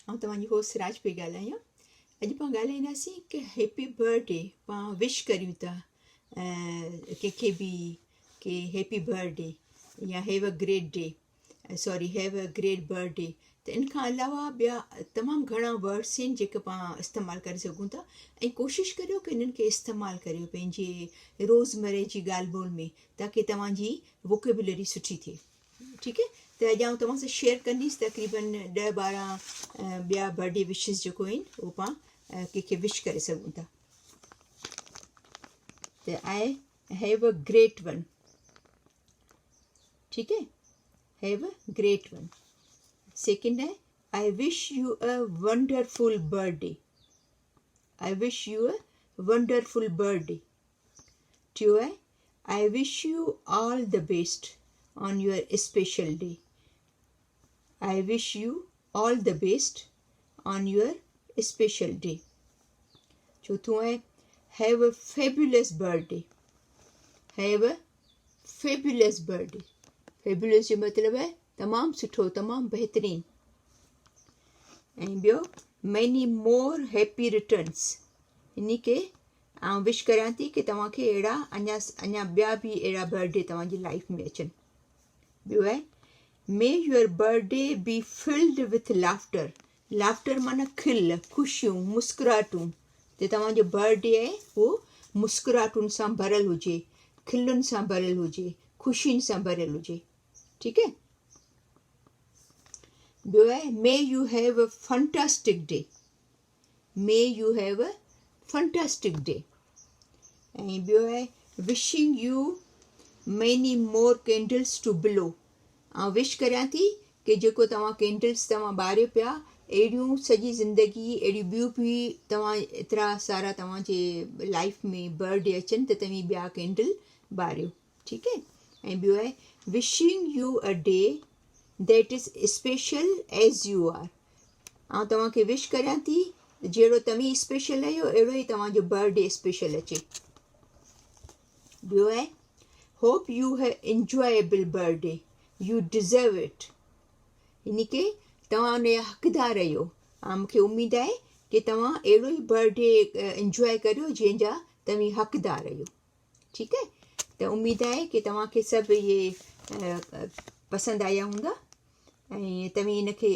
ऐं तव्हांजी होस्ट राज पई ॻाल्हायां। अॼु पाण ॻाल्हाईंदासीं की हैप्पी बर्थडे पाण विश करियूं था कंहिंखे बि कि हैप्पी बर्थडे या have a great day, sorry have a great birthday. त इन खां अलावा ॿिया तमामु घणा वर्ड्स आहिनि जेके पाण इस्तेमालु करे सघूं था ऐं कोशिशि करियो कि इन्हनि खे इस्तेमालु करियो पंहिंजे रोज़मरे जी ॻाल्हि ॿोल में, ताकी तव्हांजी वोकेबुलरी सुठी थिए। ठीकु आहे, त अॼु आउं तव्हां सां शेयर कंदीसि तक़रीबन 10-12 ॿिया बर्थडे विशिस जेको आहिनि उहो पाण कंहिंखे विश करे सघूं था। त I have a great one. ठीकु है, have a great one. Second है I wish you a wonderful birthday. I wish you a wonderful birthday. टियों है I wish you all the best on your special day. I wish you all the best on your special day. चौथों है have a fabulous birthday. Have a fabulous birthday. Fabulous जो मतलब है तमाम सुठो, तमाम बेहतरीन। ऐं ॿियो many more happy returns. इन के आउं विश करियां थी कि तव्हांखे अहिड़ा अञा ॿिया बि अहिड़ा बर्थडे तव्हांजी लाइफ में अचनि। ॿियो आहे मे your birthday be filled with laughter. Laughter माना खिल, ख़ुशियूं, मुस्कुराहटूं। त तव्हांजो बर्थडे आहे उहो मुस्कुराहटुनि सां भरियलु हुजे, खिलुनि सां भरियलु हुजे, ख़ुशियुनि सां भरियलु हुजे। ठीकु है, ॿियो आहे may you have a fantastic day. May you have a fantastic day. ऐं ॿियो आहे wishing U many more candles to blow. ऐं विश करियां थी कि जेको तव्हां कैंडल्स तव्हां ॿारियो पिया, अहिड़ियूं सॼी ज़िंदगी अहिड़ियूं ॿियूं बि तव्हां एतिरा सारा तव्हांजे लाइफ में बर्थडे अचनि त तव्हीं ॿिया कैंडल ॿारियो। ठीकु है, ऐं ॿियो आहे wishing you a day that is special as you are. ऐं तव्हांखे विश करियां थी जहिड़ो तव्हीं स्पेशल आहियो अहिड़ो ई तव्हांजो बर्थडे स्पेशल अचे। ॿियो आहे hope U have enjoyable birthday, U deserve it. इन के तव्हां उन जा हक़दार आहियो। ऐं मूंखे उमेदु आहे कि तव्हां अहिड़ो ई बर्थडे एंजॉय करियो जंहिंजा तव्हीं हक़दार आहियो। ठीकु है, त उमेदु आहे कि तव्हांखे सभु इहे पसंदि आया हूंदा ऐं तव्हीं इनखे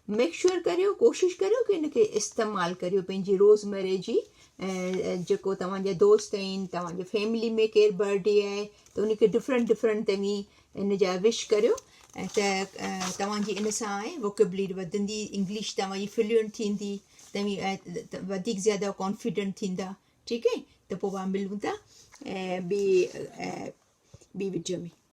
मेक श्योर करियो, कोशिशि करियो कि इनखे इस्तेमालु करियो पंहिंजी रोज़मरे जी। जेको तव्हांजा दोस्त आहिनि, तव्हांजे फैमिली में केरु बर्थडे आहे त उनखे डिफरेंट तव्हीं इन जा विश करियो ऐं त तव्हांजी इन सां आहे वोकेबुलरी वधंदी, इंग्लिश तव्हांजी फ्लुएंट थींदी, तव्हीं वधीक ज़्यादा कॉन्फिडेंट थींदा। ठीकु है, त पोइ पाण मिलूं था ॿी वीडियो में।